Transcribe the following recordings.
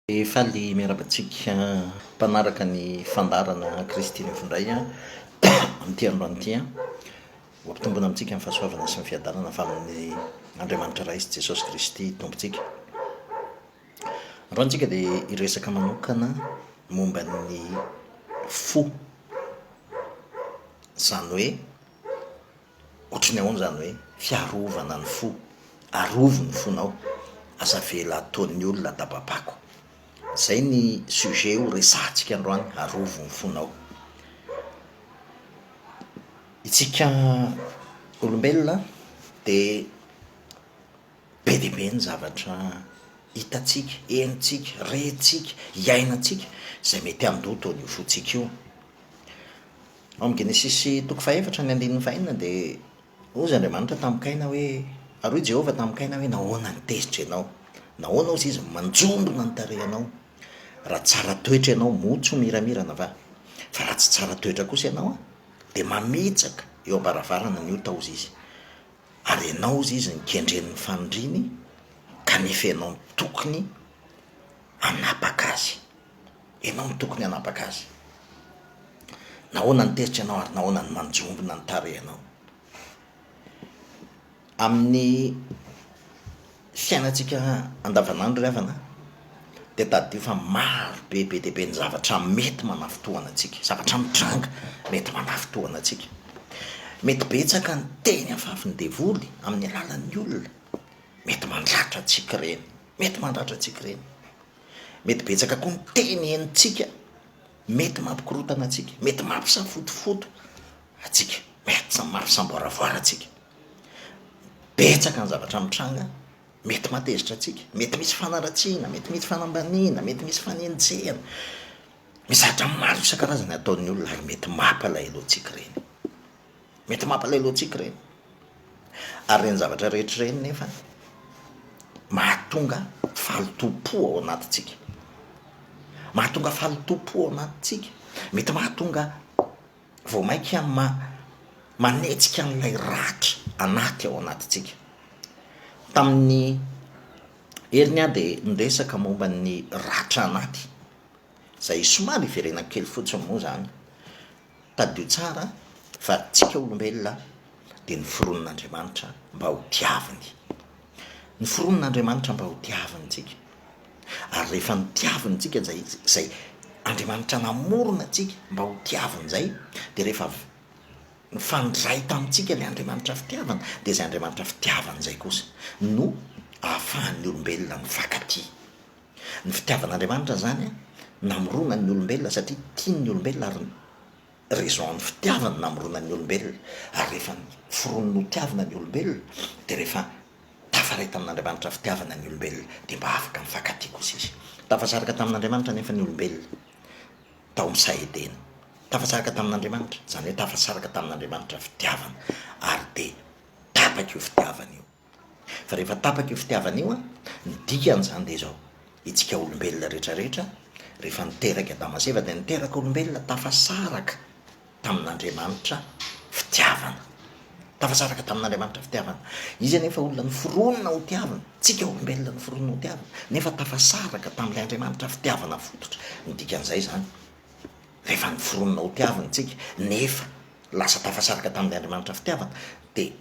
Faly miarabantsika mpanaraka ny fandarana Kristy mifundray a amin'ity androany ity a mampitombona amintsika amin'ny fahasoavana sy ny fiadanana fa amin'ny Andriamanitra iray sy Jesosy Kristy tompontsika. Androantsika dia hiresaka manokana momba ny fo, zany hoe ohatrany ahoana zany hoe fiarovana ny fo, arovo ny fonao, asa vela ataon'ny olona dababako. Zay ny sujet ho resahantsika androany, arovo ny fonao. Itsika olombelona dia be dia be ny zavatra hitatsika, henontsika, rehintsika, iainantsika izay mety handoto an'io fontsika io. Ao amin'ny Genesis 2:4-5 dia hozy Andriamanitra tamikaina hoe, aroy Jehova tamikaina hoe nahoana ny tezitra ianao, nahoana ozy izy manjombona ny tarehanao. Raha tsara toetra ianao motso miramirana va, fa raha tsy tsara toetra kosa ianao a dia mametsaka eo am-baravarana ny ota ozy izy, ary ianao ozy izy nikendren'ny fanondriny kanefa ianao ny tokony hanapaka azy, ianao ny tokony hanapaka azy. Nahoana ny tezitra ianao ary nahoana ny manjombona ny tarehanao. Amin'ny fiainantsika andavanandro ry havana dia taddio fa maro be dia be ny zavatra mety manafotoana antsika, zavatra mitranga mety manafotoana antsika. Mety betsaka ny teny afafy ny devoly amin'ny alalan'ny olona, mety mandratra antsika ireny, mety mandratra antsika ireny. Mety betsaka koa ny teny henontsika, mety mampikorotana antsika, mety mampisafotofoto antsika, mety mampisamboaravoara antsika. Betsaka ny zavatra mitranga mety matezitra antsika, mety misy fanaratsiana, mety misy fanambaniana, mety misy fanenjehana, misy zavatra maro isan-karazany ataon'ny olona ary mety mampalahelo antsika ireny, mety mampalahelo antsika ireny. Ary ireny zavatra rehetra ireny nefa mahatonga fahalotom-po ao anatintsika, mahatonga fahalotom-po ao anatintsika, mety mahatonga vao mainka manetsika an'ilay ratra anaty ao anatintsika. Tamin'ny heriny aho dia niresaka momba ny ratra anaty, izay somary hiverena kely fotsiny moa zany. Taddio tsara fa tsika olombelona dia noforonon'Andriamanitra mba ho tiaviny, noforonon'Andriamanitra mba ho tiaviny tsika. Ary rehefa nitiaviny tsika zay Andriamanitra namorona tsika mba ho tiaviny zay, dia rehefa nifandray tamintsika ilay Andriamanitra fitiavana dia izay Andriamanitra fitiavana zay kosa no ahafahan'ny olombelona mifankatia. Ny fitiavan'Andriamanitra zany a namorona ny olombelona satria tiany olombelona ary raison ny fitiavana namorona ny olombelona. Ary rehefa foronony ho tiavana ny olombelona dia rehefa tafaray tamin'Andriamanitra fitiavana ny olombelona dia mba afaka mifankatia kosa izy. Tafasaraka tamin'Andriamanitra nefa ny olombelona tao amin'ny Saedena, tafasaraka tamin'Andriamanitra, zany hoe tafasaraka tamin'Andriamanitra fitiavana, ary dia tapaka io fitiavana io. Fa rehefa tapaka io fitiavana io a, ny dikan'izany dia izao: itsika olombelona rehetrarehetra rehefa niteraka Adama sy Eva dia niteraka olombelona tafasaraka tamin'Andriamanitra fitiavana, tafasaraka tamin'Andriamanitra fitiavana. Izy anefa olona noforonona ho tiavana, tsika olombelona noforonona ho tiavana, nefa tafasaraka tamin'ilay Andriamanitra fitiavana fototra. Ny dikan'izay zany, rehefa noforonona ho tiavana tsika nefa lasa tafasaraka tamin'ilay Andriamanitra fitiavana dia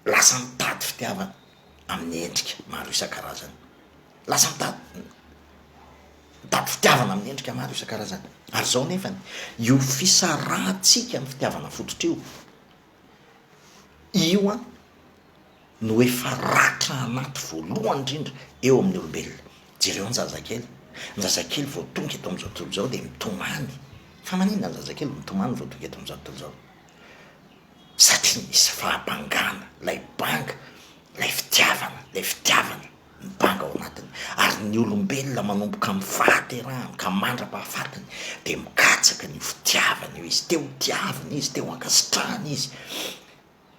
lasa mitady fitiavana amin'ny endrika maro isan-karazany, lasa mitady fitiavana amin'ny endrika maro isan-karazany. Ary zao nefa io fisarahantsika amin'ny fitiavana fototra io a no efa ratra anaty voalohany indrindra eo amin'ny olombelona. Jereo ny zazakely vao tonga eto amin'izao tontolo izao dia mitomany. Fa maninona ny zazakely mitomany vao tonga eto amin'izao tontolo izao? Satria nisy fahabangana, lay banga, lay fitiavana mibanga ao anatiny. Ary ny olombelona manomboka mifahaterahana ka mandra-pahafatiny dia mikatsaka ny fitiavana io izy, teo tiavina izy, teo ankasitrahana izy,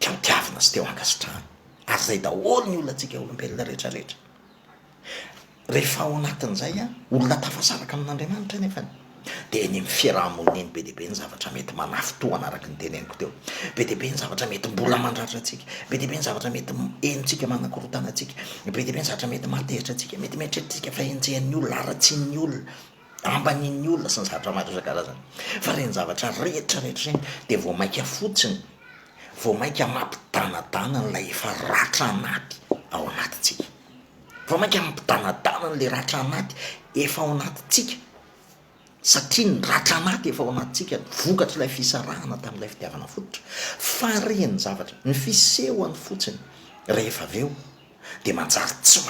teo tiavina sy teo ankasitrahana. Ary zay daholo ny olona antsika olombelona rehetrarehetra. Rehefa ao anatin'izay a, olona tafasaraka amin'Andriamanitra nefa de ny fiarahamonina eny be deaibe ny zavatra mety manafotoana araka ny teneniko teo be deaibe ny zavatra mety mbola mandratra atsika be deaibe ny zavatra mety enontsika manakorotana atsika be deaibe ny zavatra mety matehitra atsika mety mieritreritsika fa enjehan'ny olona aratsian'ny olona ambanin'ny olona sy ny zavatra maro isan-karazany fa reny zavatra rehetrarehetra reny de vao mainka fotsiny vao mainka mampidanadana n'lay efa ratra anaty ao anatytsika vao mainka mampidanadana n'le ratra anaty efa ao anatytsika satria ny ratra anaty efa ao anatytsika vokatra ilay fisarahana tamin'ilay fitiavana fototra fa reny zavatra ny fisehoany fotsiny rehefa avy eo de manjary tsy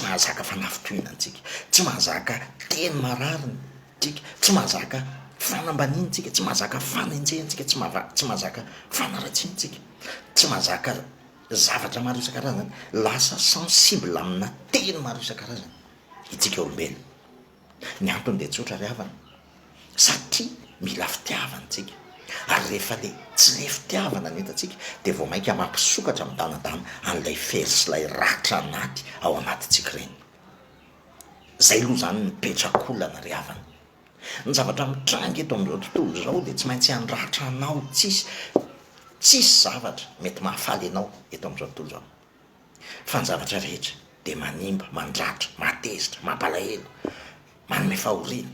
mahazaka fanafitohinantsika tsy mahazaka teny marariny tsika tsy mahazaka fanambanintsika tsy mahazaka fanenjehantsika tsy mahazaka fanaratsiantsika tsy mahazaka zavatra maro isan-karazany lasa sensible amina teny maro isan-karazany itsika olombelo ny antony de tsotra ry havana satria mila fitiavantsika ary rehefa le tsy le fitiavana ny entatsika de vao mainka mampisokatra midanadana an'lay fery sy lay ratra anaty ao anatytsika reny zay aloha zany nipetrakolana ry havana ny zavatra mitranga eto am'izao tontolo zao de tsy maintsy andratra anao tsisy zavatra mety mahafaly anao eto am'izao tontolo zao fa ny zavatra rehetra de manimba mandratra matezitra mampalahelo manome fahoriana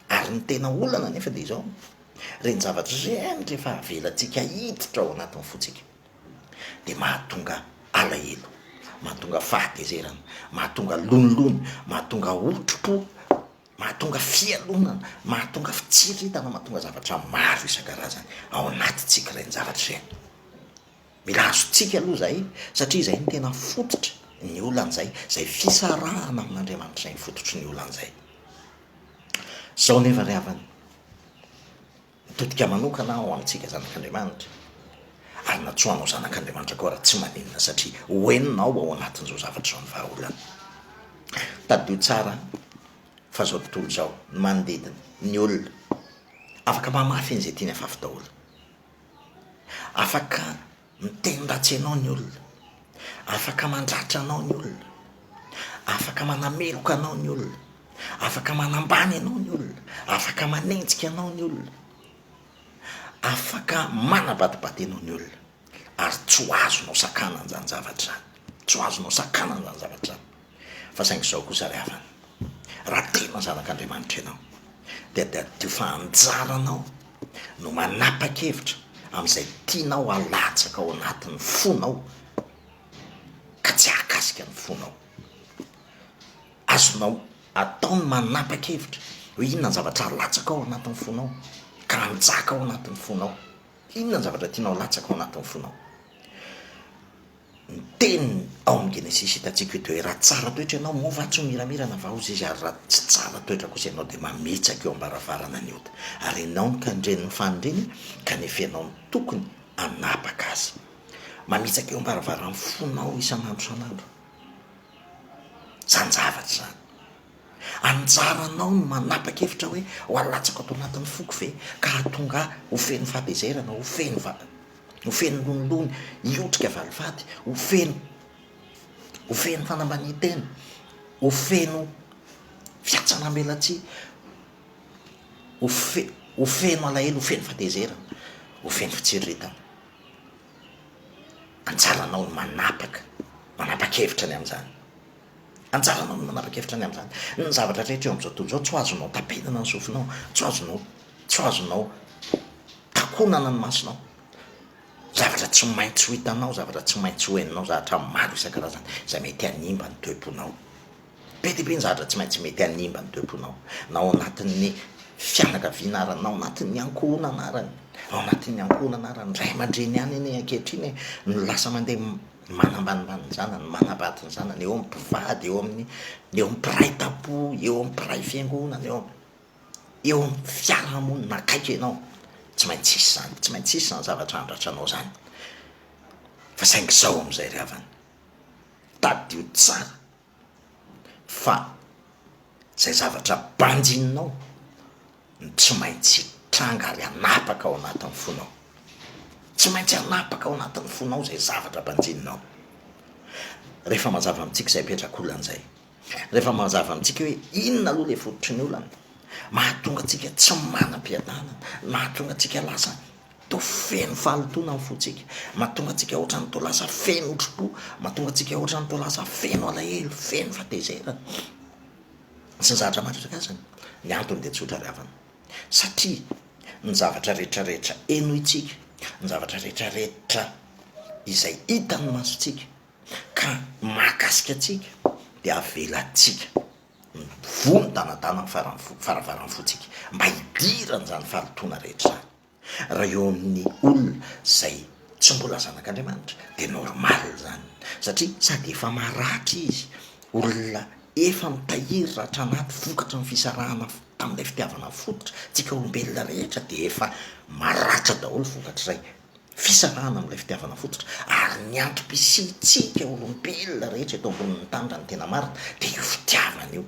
ary ny tena olana nefa de izao reny zavatra zany rehefa avelantsika hiditra ao anatin'ny fotsika de mahatonga alahelo mahatonga fahatezerana mahatonga lonolony mahatonga otropo mahatonga fialonana mahatonga fitsiritana mahatonga zavatra maro isan-karazany ao anatytsika reny zavatra zany mila azotsika aloha zay satria zay ny tena fototra ny olan'zay zay fisarahana amin'andriamanitra zay ny fototry ny olan'zay zao nefa ry havana mitodika manokana ao amintsika zanak'andriamanitra ary natsoanao zanak'andriamanitra koa raha tsy maninona satria hoeninao ao anatin'izao zavatra zao ny vahaolana tadio tsara fa zao tontolo zao ny manodidina ny olona afaka mamafy an'izay tiany afafy daholo afaka miteny ratsy anao ny olona afaka mandratra anao ny olona afaka manameloka anao ny olona afaka manambany anao ny olona afaka manenjika anao ny olona afaka manabatibaty anao ny olona ary tsy ho azonao sakana an'izany zavatra zany tsy ho azonao sakana an'izany zavatra zany fa saingy zao kosa ry havana raha tena zanak'andriamanitra ianao de dio fa anjaranao no manapa-kevitra am'izay tianao alatsaka ao anatin'ny fonao ka tsy ahakasika ny fonao azonao ataony manapa-kevitra hoe inona ny zavatra alatsaka ao anatin'ny fonao ka anjaka ao anatin'ny fonao inona ny zavatra tianao latsaka ao anatin'ny fonao ny teniny ao amin'ny genesis hitantsika hoe raha tsara toetra ianao mova tsy ho miramirana vaozy izy ary raha tsy tsara toetra kosa ianao de mametsaka eo ambaravarana ny ota ary ianao ny kandreniny fanindreny kanefa ianao ny tokony anapaka azy mametsaka eo ambaravarany fonao isan'andro san'andro zany zavatra zany anjaranao no manapa-kevitra hoe ho alatsaka ato anatin'ny foko ve ka hatonga ho feno fahatezerana ho feno lonolony iotrika valivady ho feno fanambaniantena ho feno fiatsanambelatsy ho feno alahelo ho feno fahatezerana ho feno fitsiritana anjaranao no manapa-kevitra ny am'zany anjaranao no manapa-kevitra ny am'zany ny zavatra rehetra eo am'izao tontolo zao tsy azonao tapenana ny sofinao tsy azonao takonana ny masonao zavatra tsy maintsy ho hitanao zavatra tsy maintsy hoeninao zavatra maro isan-karazany zay mety animba ny toe-ponao be deaibe ny zavatra tsy maintsy mety animba ny toe-ponao nao anatin'ny fianakaviana arany nao anatin'ny ankohona anarany ao anatin'ny ankohona anarany ray aman-dreny any eny ankehitriny no lasa mandeha manambanimbany ny zanany manabaty ny zanany eo amin'ny mpivady eo amin'ny mpiray tapo eo amin'ny mpiray fiangonana eo amin'ny fiarahamonina akaiky ianao tsy maintsy isy zany tsy maintsy isy zany zavatra andratranao zany fa saingy zao am'izay ry havana tadio tsara fa zay zavatra banjininao ny tsy maintsy tranga ary anapaka ao anatin'ny fonao tsy maintsy anapaka ao anatin'ny fonao zay zavatra banjininao rehefa mazava amintsika zay petrakolana zay rehefa mazava amintsika hoe inona aloha le fototry ny olana mahatonga atsika tsy manam-piadanana, mahatonga atsika lasa to feno fahalotona amin'ny fotsika, mahatonga atsika ohatrany to lasa feno otropo, mahatonga atsika ohatrany to lasa feno alahelo, feno fatezerana sy ny zavatra matrasakazany. Ny antony de tsotra ry havana satria ny zavatra rehetrarehetra eno itsika, ny zavatra rehetrarehetra izay hitany masotsika ka mahakasika atsika de avelatsika vony danadana faravarany fotsika mba hidirany zany fahalotona rehetra zany. Raha eo amin'ny olona zay tsy mbola zanak'Andriamanitra de normal zany satria sady efa maratra izy, olona efa mitahiry ratra anaty vokatra ny fisarahana tamin'ilay fitiavana fototra. Tsika olombelona rehetra de efa maratra daholo vokatra zay fisarahana amin'ilay fitiavana fototra, ary ny antom-pisitsika olombelona rehetra eto ambonin'ny tany ny tena marina de io fitiavana io,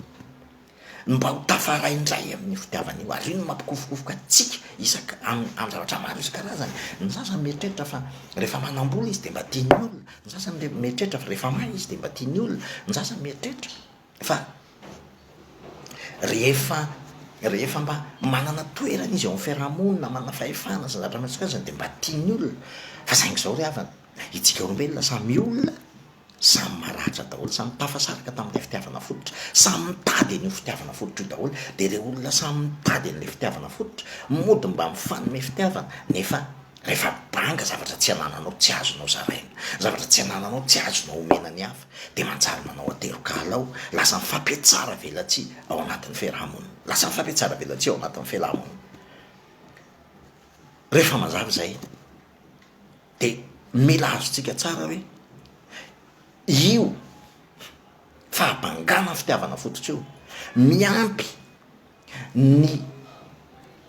mba ho tafaraindray amin'ny fitiavana io. Ary io no mampikofokofoka atsika isaka amin'ny zavatra maro isan-karazany. Ny sasany mieritreritra fa rehefa manam-bola izy de mba tiany olona, ny sasany mieritreritra fa rehefa may izy de mba tiany olona, ny sasany mieritreritra fa rehefa mba manana toerana izy eo amin'ny fiarahamonina, manana fahefana sy zavatra maitsikazany de mba tiany olona. Fa saingy zao ry havana, itsika olombelona samy olona, samy maratra daholo, samy tafasaraka tamin'ilay fitiavana fototra, samy mitady an'io fitiavana fototra io daholo. De re olona samy mitady an'ilay fitiavana fototra mody mba mifanome fitiavana, nefa rehefa banga zavatra tsy anananao tsy azonao zaraina, zavatra tsy anananao tsy azonao omena ny hafa, de manjary manao aterokala ao, lasa mifampiatsara velatsy ao anatin'ny fiarahamonina, lasa mifampiatsara velatsy ao anatin'ny fiarahamonina. Rehefa mazava zay de mila azontsika tsara hoe io fahabangana ny fitiavana fototra io miampy ny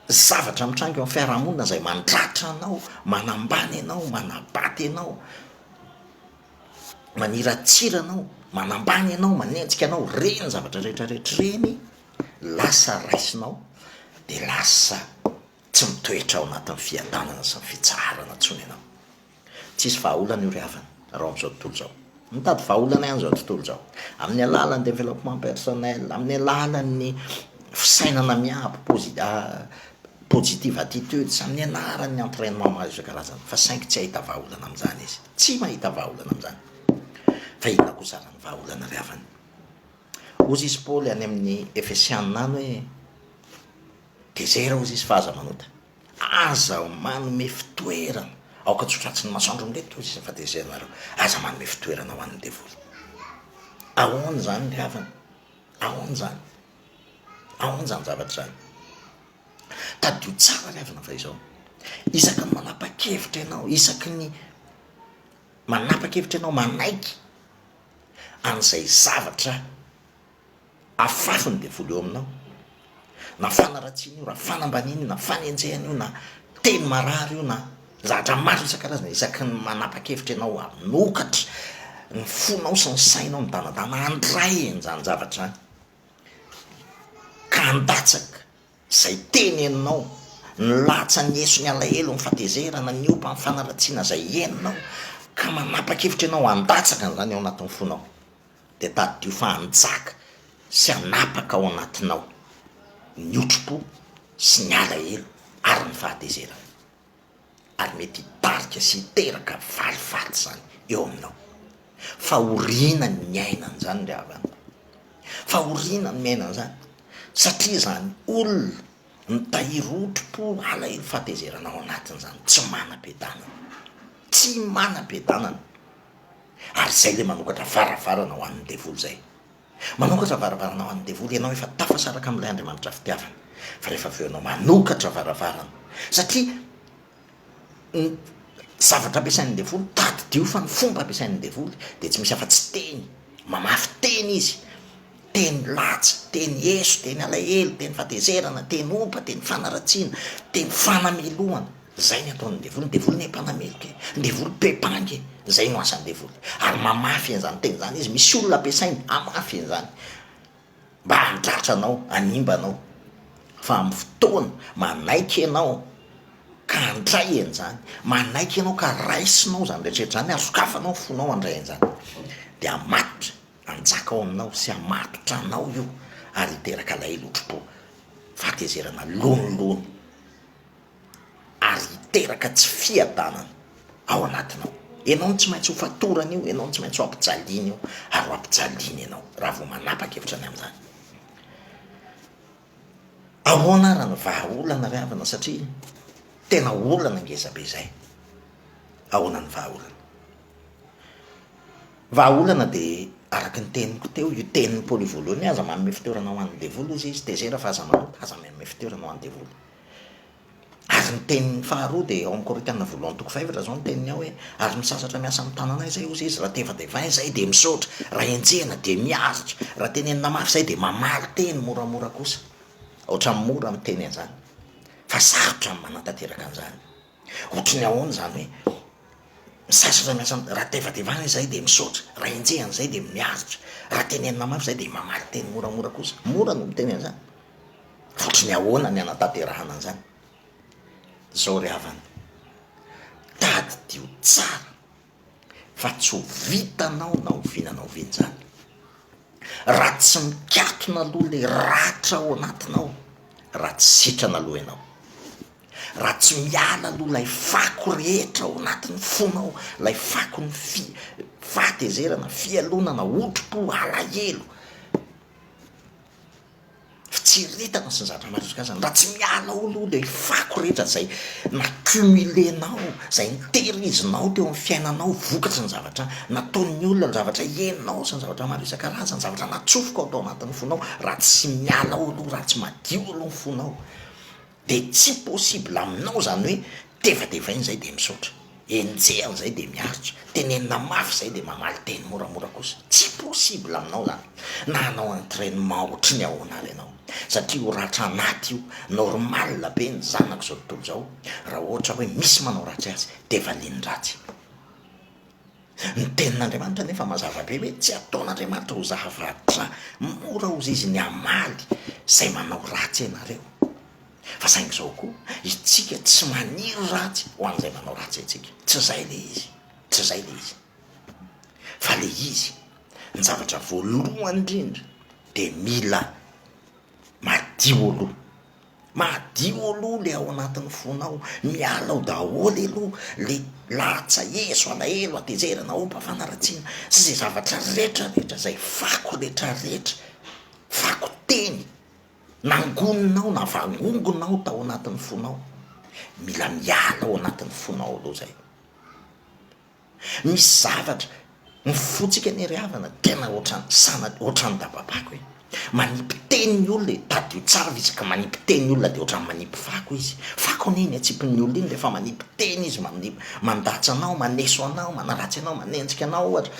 zavatra mitrango eo amin'ny fiarahamonina zay mandratra anao, manambany anao, manabaty anao, maniratsira anao, manambany anao, manenjika anao. Reny zavatra rehetrarehetra reny lasa raisinao de lasa tsy mitoetra ao anatin'ny fiadanana sy ny fitsarana tsony anao. Tsisy vahaolana io ry havana raha am'izao tontolo zao, mitady vahaolana ihany zao tontolo zao, amin'ny alalan'ny développement personnel, amin'ny alalan'ny fisainana miabo, positive attitude, sy amin'ny anaran'ny entraînement maro isan-karazany. Fa saingy tsy ahita vahaolana amin'izany izy, tsy mahita vahaolana amin'izany. Fa inona kosa rany vahaolana ry havana? Ozy izy Paoly any amin'ny Efesianina any hoe de zay raha ozy izy fa aza manota, aza manome fitoerana aoka tsotratsy ny masoandro milety ozy izy fa de zay nareo aza manome fitoerana ho an'ny devoly. Ahoana zany ry havana? Ahoana zany? Ahoana zany zavatra zany? Tadio tsara ry havana fa izao, isaky ny manapa-kevitra ianao, isaky ny manapa-kevitra ianao manaiky an'izay zavatra afafiny devoly eo aminao, na fanaratsiana io, na fanambanina io, na fanenjehana io, na teny marary io, na zavatra maro isan-karazana, isaky ny manapa-kevitra ianao hanokatra ny fonao sy ny sainao midanadana andray an'izany zavatra zany, ka handatsaka zay teny eninao, ny latsa ny eso ny alahelo, ny fatezerana, ny opa ny fanaratsiana zay eninao, ka manapa-kevitra ianao handatsaka n'izany ao anatin'ny fonao, de tadio fa hanjaka sy hanapaka ao anatinao ny otropo sy ny alahelo ary ny fahatezerana, ary mety hitarika sy hiteraka valivaly zany eo aminao. Fa orina ny miainana zany ry havana, fa orina ny miainana zany satria zany olona mitahiry otropo alahelo fahatezerana ao anatin'izany tsy manam-piadanana, tsy manam-piadanana. Ary zay le manokatra varavarana ho an'ny devoly zay, manokatra varavarana ho an'ny devoly. Ianao efa tafasaraka amin'ilay Andriamanitra fitiavana, fa rehefa avy eo ianao manokatra varavarana, satria zavatra ampiasain'ny devoly tadidio fa ny fomba ampiasain'ny devoly de tsy misy afa-tsy teny, mamafy teny izy, teny latsa, teny eso, teny alahelo, teny fatezerana, teny opa, teny fanaratsiana, teny fanamelohana. Zay ny ataon'ny devoly. Ny devoly ny mpanameloka, ny devoly bebange, zay no asan'ny devoly. Ary mamafy an'izany teny zany izy, misy olona ampiasainy amafy an'izany mba handratra anao, hanimba anao, fa amin'ny fotoana manaiky ianao ka handray an'izany, manaiky ianao ka raisinao zany rehetrarehetra zany, asokafanao fonao handray an'izany, de amatotra, hanjaka ao aminao sy amatotra anao io, ary hiteraka alahelo otropo fahatezerana lonolony ary hiteraka tsy fiadanana ao anatinao. Ianao no tsy maintsy ho fatorana io, ianao no tsy maintsy ho ampijaliana io ary ho ampijaliana ianao raha vao manapaka hevitra ny amin'izany. Ahoana ary ny vahaolana ry havana satria tena olana ngezabe zay. Ahoana ny vahaolana dia araka ny teniko teo, io tenin'ny Paoly voalohany aza manome fitoerana ho an'ny devoly izy tezera fa aza manota aza manome fitoerana ho an'ny devoly. Ary ny tenin'ny faharoa dia ao amin'ny Korintana voalohany toko 5 zao ny teniny ao hoe ary misasatra miasa amin'ny tananay zay ozy izy raha teva dia vain zay dia misaotra, raha enjehana dia miaritra, raha tenenina mafy zay dia mamaly teny moramora kosa. Ohatran'ny mora miteny an'izany fa sarotra ny manantanteraka an'izany. Ohatry ny ahoana zany hoe misasatra miasa raha teva dia vain zay dia misaotra, raha enjehana zay dia miaritra, raha tenenina mafy zay dia mamaly teny moramora kosa. Mora no miteny an'izany. Ohatry ny ahoana ny anatanterahana an'izany. Zao ry havana, tadidio tsara fa tsy ho vitanao na ovinanao vinjany. Raha tsy mikatona aloha le ratra ao anatinao, raha tsy sitrana aloha ianao, raha tsy miala aloha lay fako rehetra ao anatin'ny fonao, lay fako ny fahatezerana, fialonana, otro-po, alahelo, fitseretana sy ny zavatra maro isan-karazany, raha tsy miala ao aloha le fako rehetra zay nakumilenao, zay nitehirizinao teo amin'ny fiainanao, vokatry ny zavatra nataon'ny olona, ny zavatra ienao sy ny zavatra maro isan-karazany, zavatra natsofoka ao tao anatin'ny fonao, raha tsy miala ao aloha, raha tsy madio aloha ny fonao, de tsy possible aminao zany hoe teva de vainy zay de misaotra, enjehana zay de miaritra, tenenina mafy zay de mamaly teny moramora kosa. Tsy possible aminao zany. Na hanao entraînement ohatry ny ahoana ary ianao, satria ho ratra anaty io normal be ny zanako zao tontolo zao. Raha ohatra hoe misy manao ratsy azy de valin-dratsy. Ny tenin'Andriamanitra nefa mazava be hoe tsy ataon'Andriamanitra ho zahavatra, mora ozy izy ny amaly zay manao ratsy ianareo. Fa saingy zao koa itsika tsy maniry ratsy ho an'izay manao ratsy itsika. Tsy zay le izy, tsy zay le izy. Fa le izy ny zavatra voalohany indrindra de mila madio aloha. Madio aloha le ao anatin'ny fonao, miala ao daholy aloha le latsa eso alahelo atezerana opa fanaratsiana sy zay zavatra rehetrarehetra zay fako rehetrarehetra, fako teny nangoninao na vangongonao tao anatin'ny fonao, mila miala ao anatin'ny fonao aloha zay. Misy zavatra ny fotsika ny ry havana tena ohatran'ny dababako hoe manipy tenin'ny olona tadio tsara visaka manipy tenin'ny olona de ohatran'ny manipy fako izy. Fako neny atsipin'ny olona iny rehefa manipy teny izy, mandatsy anao, maneso anao, manaratsy anao, manenjika anao ohatra,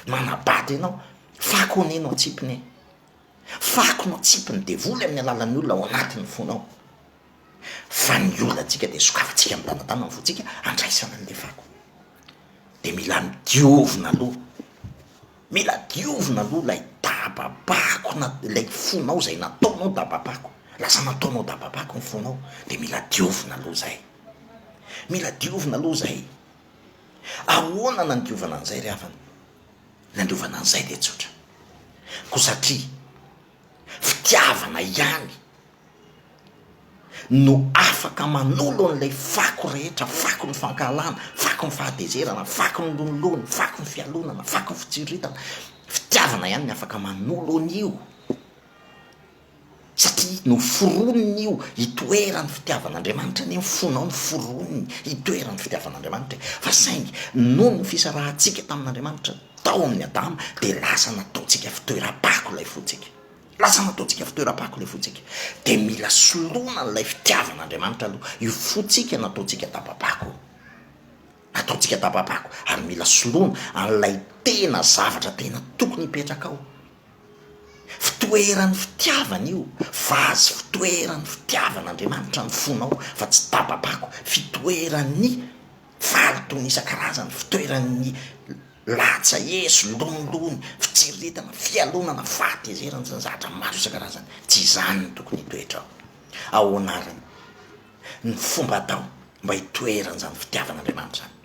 manabady anao, fako neny atsipiny. Fako no atsipiny devoly amin'ny alalan'ny olona ao anatin'ny fonao. Fa ny olona atsika de sokafantsika mitanatana ny fotsika andraisana an'le fako. De mila midiovina aloha, mila diovina aloha lay dababako lay fonao zay nataonao dababako, lasa nataonao dababako ny fonao, de mila diovina aloha zay, mila diovina aloha zay. Ahoana nandiovana an'izay ry havana? Nandiovana an'izay de tsotra ko satria fitiavana ihany no afaka manolo an'ilay fako rehetra, fako ny fankalana, fako ny fahatezerana, fako ny lolony, fako ny fialonana, fako ny fitsiritana. Fitiavana ihany ny afaka manolo an'io satria no foroniny io hitoerany fitiavan'Andriamanitra ny fonao, ny foroniny hitoerany fitiavan'Andriamanitra. Fa saingy noho ny fisarahantsika tamin'Andriamanitra tao amin'ny Adama de lasa nataontsika fitoeram-pako lay fotsika, lasa nataontsika fitoeram-pako lay fotsika. De mila solona n'lay fitiavan'Andriamanitra aloha io fotsika nataontsika dababako, nataontsika dababako, ary mila solona an'lay tena zavatra tena tokony hipetraka ao. Fitoeran'ny fitiavana io, vazy fitoeran'ny fitiavan'Andriamanitra ny fonao, fa tsy dababako, fitoeran'ny valitony isan-karazany, fitoeran'ny latsa eso, lomolony, fitsiritana, fialonana, fahatezerana sy ny zavatra maro isan-karazany. Tsy izany no tokony hitoetra ao. Ao anarany ny fomba atao mba hitoeran'izany fitiavan'Andriamanitra zany,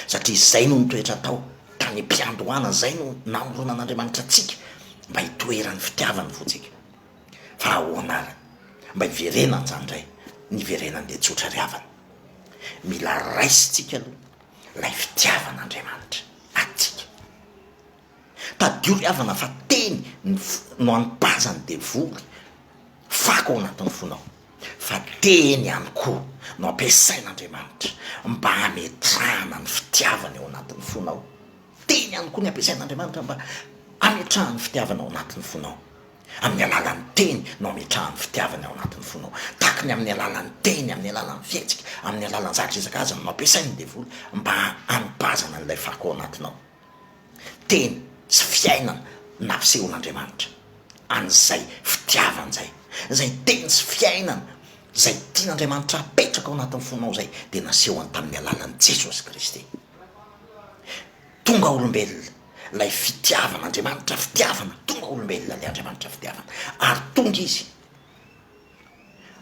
satria zay no nitoetra tao tany am-piandohana, zay no namoronan'Andriamanitra atsika mba hitoeran'ny fitiavany fotsika. Fa ao anarany mba hiverenany zany ndray ny verenany le tsotra riavana mila raisitsika aloha lay fitiavan'Andriamanitra atsika tadio riavana fa teny no anipazany devoly fako ao anatin'ny fonao fa teny ihany koa no ampiasain'Andriamanitra mba hametrahana ny fitiavana ao anatin'ny fonao teny ihany koa ny ampiasain'Andriamanitra mba hametrahany fitiavana ao anatin'ny fonao amin'ny alalan'ny teny no ametrahany fitiavana ao anatin'ny fonao takony amin'ny alalan'ny teny amin'ny alalan'ny fietsika amin'ny alalan'ny zavatra isan-karazany no ampiasainy devoly mba hanipazana an'ilay fako ao anatinao teny sy fiainana nampisehoan'Andriamanitra an'izay fitiavana zay teny sy fiainana zay tian'Andriamanitra apetraka ao anatin'ny fonao zay dia nasehoany tamin'ny alalan'i Jesosy Kristy tonga olombelona lay fitiavan'Andriamanitra fitiavana tonga olombelona lay Andriamanitra fitiavana ary tonga izy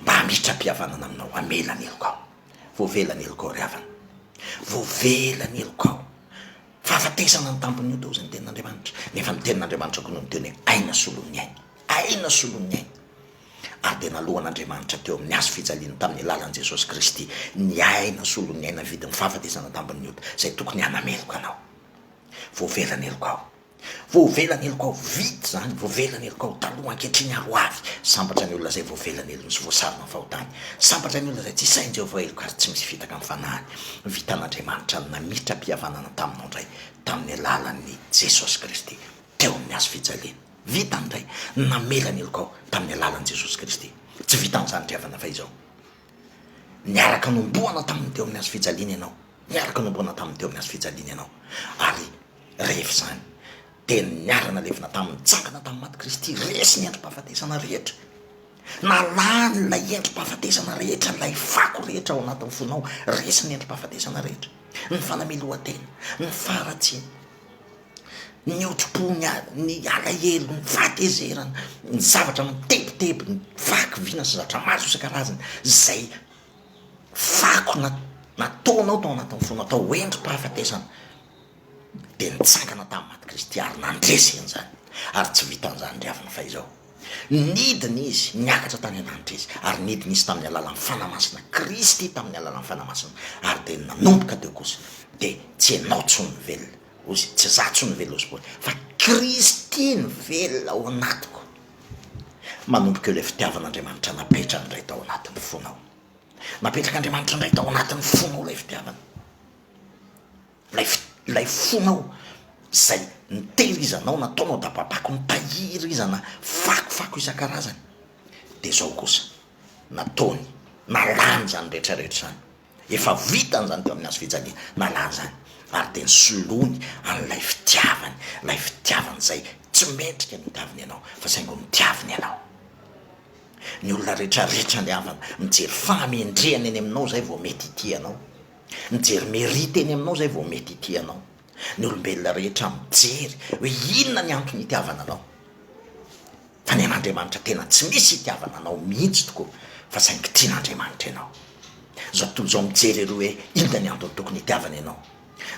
mba hamitram-pihavanana aminao amelany elokao voavelany elokao riavana voavelany elokao fahafatesana ny tampony io teo zany tenin'Andriamanitra nefa ny tenin'Andriamanitra koa no miteny aina solon'ny aina solon'ny aina ary dia nalohan'Andriamanitra teo amin'ny azo fijaliana tamin'ny alalan'i Jesosy Kristy ny aina solon'ny aina vidin'ny fahafatesana tampony io zay tokony hanameloka anao voavelany elokao voavelany elokao vity zany voavelany elokao taloha ankehitriny aroavy sambatra ny olona zay voavelany elony sy voasarona fahotany sambatra ny olona zay tsy sainy Jehovah eloko ary tsy misy fitaka amin'ny fanahany vitan'Andriamanitra namitram-pihavanana taminao indray tamin'ny alalan'ny Jesosy Kristy teo amin'ny azo fijaliana vitany indray namelany elokao tamin'ny alalan'i Jesosy Kristy tsy vitan'izany riavana fa izao niaraka nomboana tamin'ny teo amin'ny azo fijaliana ianao niaraka nomboana tamin'ny teo amin'ny azo fijaliana ianao ary rehefa zany dia niarana levina tamin'ny tsangana tamin'ny maty Kristy resy ny endrim-pahafatesana rehetra nalany lay endrim-pahafatesana rehetra lay fako rehetra ao anatin'ny fonao resy ny endrim-pahafatesana rehetra ny fanamelohan-tena ny faratsiny ny otro-po ny alahelo ny fahatezerana ny zavatra mitebiteby ny vaky vina sy zavatra maro isan-karazany zay fako nataonao tao anatin'ny fonao atao endrim-pahafatesana dia nitsangana tamin'ny maty Kristy ary nandresy an'izany ary tsy vitan'izany riavana fa izao nidiny izy niakatra tany an-danitra izy ary nidiny izy tamin'ny alalan'ny fanamasina Kristy tamin'ny alalan'ny fanamasina ary dia nanomboka teo kosa dia tsy ianao tsony velona ozy tsy za tsony velona ozy boly fa Kristy ny velona ao anatiko manomboka eo ilay fitiavan'Andriamanitra napetraka indray tao anatin'ny fonao napetraka Andriamanitra indray tao anatin'ny fonao lay fitiavana lay fonao zay nitehirizanao nataonao dababako nitahirizana fakofako isan-karazany dia zao kosa nataony nalany zany rehetrarehetra zany efa vitany zany teo amin'ny azo fijaliana nalany zany ary dia nysoloany an'lay fitiavany zay tsy metrika nitiaviny ianao fa saingo nitiaviny ianao ny olona rehetrarehetra ny havana mijery fahamendrehany eny aminao zay vao mety ity ianao mijery merity eny aminao zay vao mety ity ianao ny olombelona rehetra mijery hoe inona ny antony itiavana anao fa ny an'Andriamanitra tena tsy misy itiavana anao mihitsy tokoa fa saingy tian'Andriamanitra ianao zao tontolo zao mijery ero hoe inona ny antony tokony itiavana ianao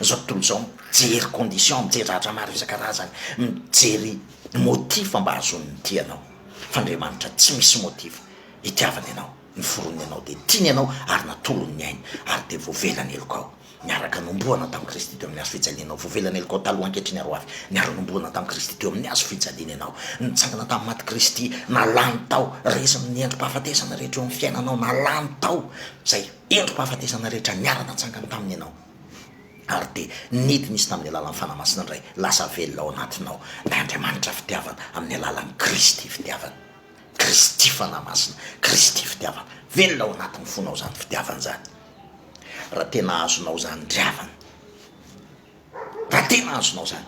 zao tontolo zao mijery condition mijery zavatra maro isan-karazany mijery motifa mba azon'ny ty anao fa Andriamanitra tsy misy motifa itiavana ianao ny forony ianao dia tiany ianao ary natolony ny aina ary dia voavelany elokao niaraka nomboana tamin'ny Kristy teo amin'ny azo fijaliana voavelany elokao taloha ankehitriny aroavy niaraka nomboana tamin'ny Kristy teo amin'ny azo fijaliana ianao nitsangana tamin'ny maty Kristy nalany tao resy amin'ny endrim-pahafatesana rehetra eo amin'ny fiainanao nalany tao zay endrim-pahafatesana rehetra niarana ntsangana taminy ianao ary dia nidiny izy tamin'ny alalan'ny fanamasina indray lasa velona ao anatinao lay Andriamanitra fitiavana amin'ny alalan'ny Kristy fitiavana Kristy fanamasina Kristy fitiavana velona ao anatin'ny fonao zany fitiavana zany raha tena azonao zany driavana raha tena azonao zany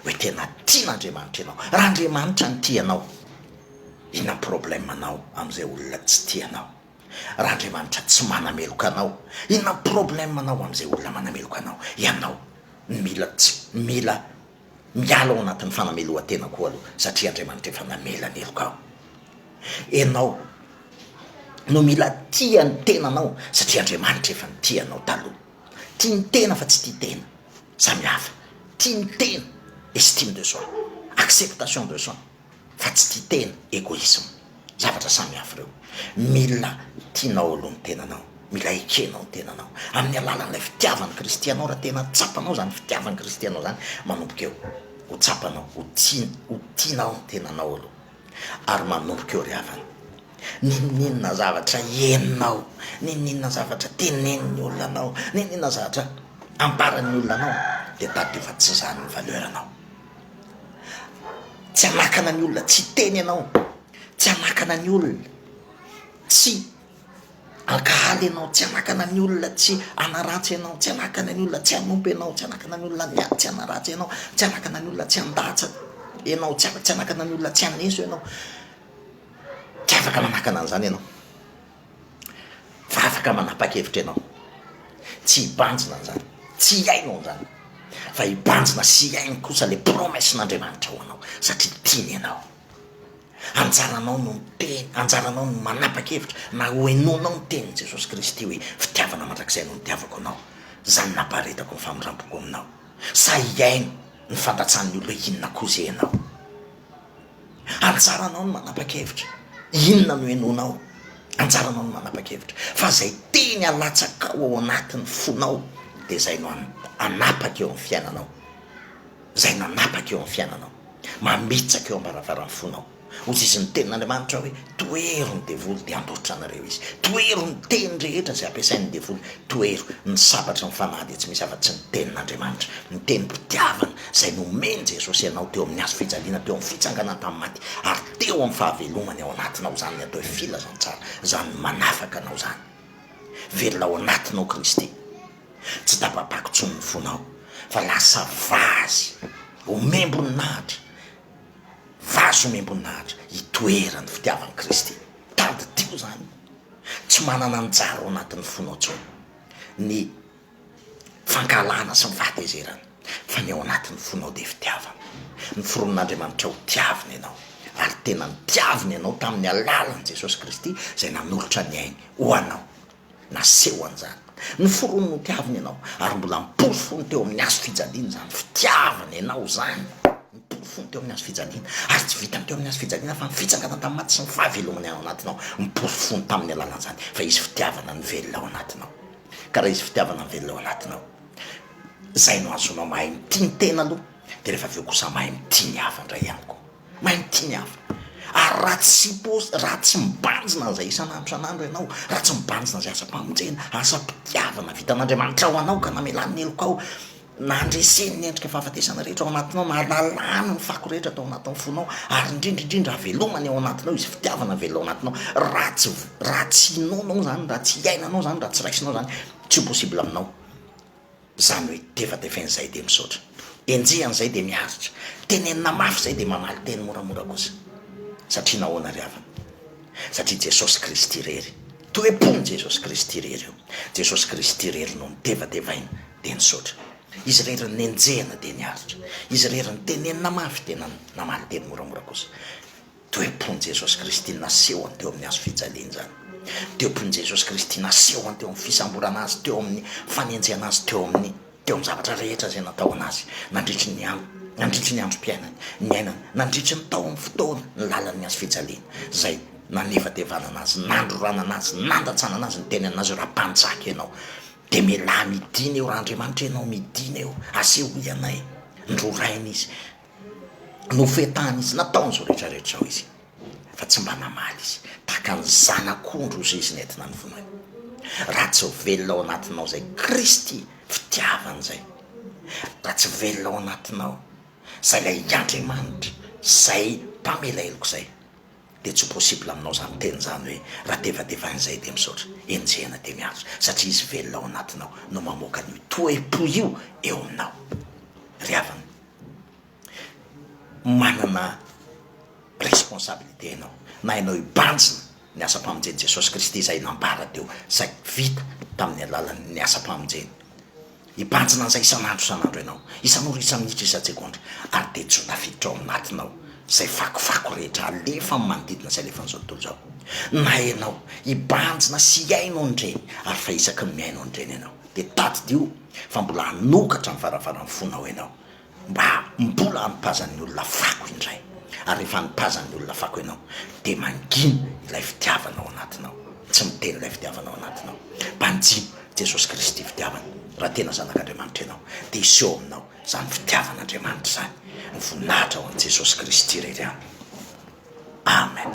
hoe tena tian'Andriamanitra ianao raha Andriamanitra ny tianao inona problème anao amin'izay olona tsy tianao raha Andriamanitra tsy manameloka anao inona problème anao amin'izay olona manameloka anao ianao mila miala ao anatin'ny fanamelohan-tena koa aloha satria Andriamanitra efa namelany elokao ianao no mila tia ny tenanao satria Andriamanitra efa ny tianao taloha tia ny tena fa tsy tia tena samy hafa tia ny tena estime de soi acceptation de soi fa tsy tia tena égoïsme zavatra samy hafa reo. Mila tianao aloha ny tenanao, mila ekenao ny tenanao amin'ny alalan'ilay fitiavany Kristy anao. Raha tena tsapanao zany fitiavany Kristy anao zany, manomboka eo ho tsapanao, ho tianao ny tenanao aloha, ary manomboka eo ry havana. Ninninona zavatra heninao, ninninona zavatra teneniny olona anao, ninninona zavatra ambaran'ny olona anao, de tady efa tsy zany ny valeranao. Tsy anakana ny olona tsy teny anao, tsy anakana ny olona tsy ankahaly anao, tsy anakana ny olona tsy anaratsy anao, tsy anakana ny olona tsy anompy anao, tsy anakana ny olona tsy anaratsy anao, tsy anakana ny olona tsy andatsa anao, tsy anakana ny olona tsy aneso anao. Tsy afaka manakana an'izany ianao, fa afaka manapa-kevitra ianao. Tsy hibanjina an'izany, tsy hiainao an'izany, fa hibanjina sy hiaino kosa le promessin'Andriamanitra ho anao, satria tiany ianao. Anjaranao no teny, anjaranao no manapa-kevitra na hoenonao ny tenin' Jesosy Kristy hoe fitiavana mandrakizay no nitiavako anao, zany naparetako ny famindram-poko aminao. Sa hiaino ny fantatsan'ny olo inona koa zay ianao. Anjaranao no manapa-kevitra inona no henonao, anjaranao no manapa-kevitra fa zay teny alatsaka ao anatin'ny fonao, de zay no anapaka eo amin'ny fiainanao, zay no anapaka eo amin'ny fiainanao, mamitsaka eo ambaravarany fonao. Ozy izy ny tenin'Andriamanitra hoe toero ny devoly de andotra anareo izy, toero ny teny rehetra zay ampiasain'ny devoly, toero ny sabatra ny fanahy de tsy misy afa-tsy ny tenin'Andriamanitra, ny teny-pitiavana zay nomeny Jesosy ianao teo amin'ny hazo fijaliana, teo amin'ny fitsanganana tamin'ny maty, ary teo amin'ny fahavelomany ao anatinao zany, ny atao hoe filazany tsara, zany manafaka anao zany, velona ao anatinao Kristy. Tsy tapapako ny fonao, fa lasa vazy omemboninahitra, vazo omemboninahitra hitoerany fitiavany Kristy. Tady tio zany, tsy manana anjara ao anatin'ny fonao tsony ny fankalana sy ny fahatezerana, fa ny ao anatin'ny fonao de fitiavana. Ny foron'Andriamanitra ho tiaviny ianao, ary tena nitiaviny ianao tamin'ny alalan'i Jesosy Kristy zay nanolotra ny ainy ho anao, naseho an'izany. Ny forony no tiaviny ianao, ary mbola mipolofony teo amin'ny hazo fijaliana zany, fitiavany ianao zany, mipolofony teo amin'ny hazo fijaliana, ary tsy vitany teo amin'ny hazo fijaliana fa ny fitsangana tamin'ny maty sy ny fahavelomany ao anatinao, mipolofony tamin'ny alalan'izany, fa izy fitiavana ny velona ao anatinao. Ka raha izy fitiavana ny velona ao anatinao, zay no azonao mahay mity ny tena aloha, de rehefa aveo kosa mahay mity ny hafa indray ihany koa, mahay mity ny hafa. Ary raha tsy mibanjina zay isan'andro isan'andro ianao, raha tsy mibanjina zay asa-pamonjena, asa-pitiavana vitan'Andriamanitra ao anao, ka namelan'ny heloka ao, na andreseny ny endrika fahafatesana rehetra ao anatinao, na lalàna ny fako rehetra atao anatin'ny fonao, ary indrindraindrindra avelomany ao anatinao, izy fitiavana velo ao anatinao. Raha tsy inonao zany, raha tsy iainanao zany, raha tsy raisinao zany, tsy possible aminao. Zany hoe tefatefen'izay de misaotra, enjehan'izay de miaritra, tenenina mafy zay de mamaly teny moramora kosa. Satria nahoana ry havana, satria Jesosy Kristy rery, toepony Jesosy Kristy rery io, Jesosy Kristy rery no nitevatevaina de nisaotra. Izy rery nenjehana de niaritra, izy rery ny tenenina mafy tena namaly teny moramora kosa. Toepony Jesosy Kristy nasehoany teo amin'ny hazo fijaliana zany, toepony Jesosy Kristy nasehoany teo amin'ny fisamborana azy, teo amin'ny fanenjehana azy, teo amin'ny zavatra rehetra zay natao anazy, nandritry ny androm-piainany, ny ainany, nandritry ny tao amin'ny fotoana, ny lalan'ny hazo fijaliana, zay naneva-tevana anazy, nandrorana anazy, nandatsana anazy, ny teny anazy raha mpanjaka ianao, de miala midina eo, raha Andriamanitra ianao midina eo, aseho ianay, ndrorainy izy, nofetany izy, nataon'izao rehetrarehetra ao izy, fa tsy mba namaly izy, tahaka ny zanak'ondro izy izy nentina ny vonay. Raha tsy velona ao anatinao zay Kristy fitiavany zay, raha tsy velona ao anatinao zay lay Andriamanitra zay mpamela heloko zay, de tsy possible aminao zany teny zany hoe raha tevatevan'izay de misaotra, enjehana de miaritra, satria izy velona ao anatinao no mamoaka ny toepo io eo aminao. Ry havana, manana responsabilité ianao, na ianao hibanjina ny asa-pamonjeny Jesosy Kristy zay nambara teo, zay vita tamin'ny alalan'ny asa-pamonjeny, hibanjina an'izay isan'andro ianao, isan'ora isa-minitra isa-tsekondra, ary de tsy ho tafiditra ao anatinao zay fakofako rehetra alefa manodidina zay alefa n'izao tontolo zao. Na ianao hibanjina sy iainao ndreny, ary fa isaky ny miainao ndreny ianao, de tadidio fa mbola hanokatra ny varavaran'ny fonao ianao, mba mbola hampazan'ny olona fako indray, ary rehefa nipazan'ny olona fako ianao de mangina ilay fitiavanao anatinao, tsy miteny ilay fitiavanao anatinao. Mpanjino Jesosy Kristy fitiavana raha tena zanak'Andriamanitra ianao de iseho aminao zany fitiavan'Andriamanitra zany, ny voninahitra ho an' Jesosy Kristy irery any. Amen.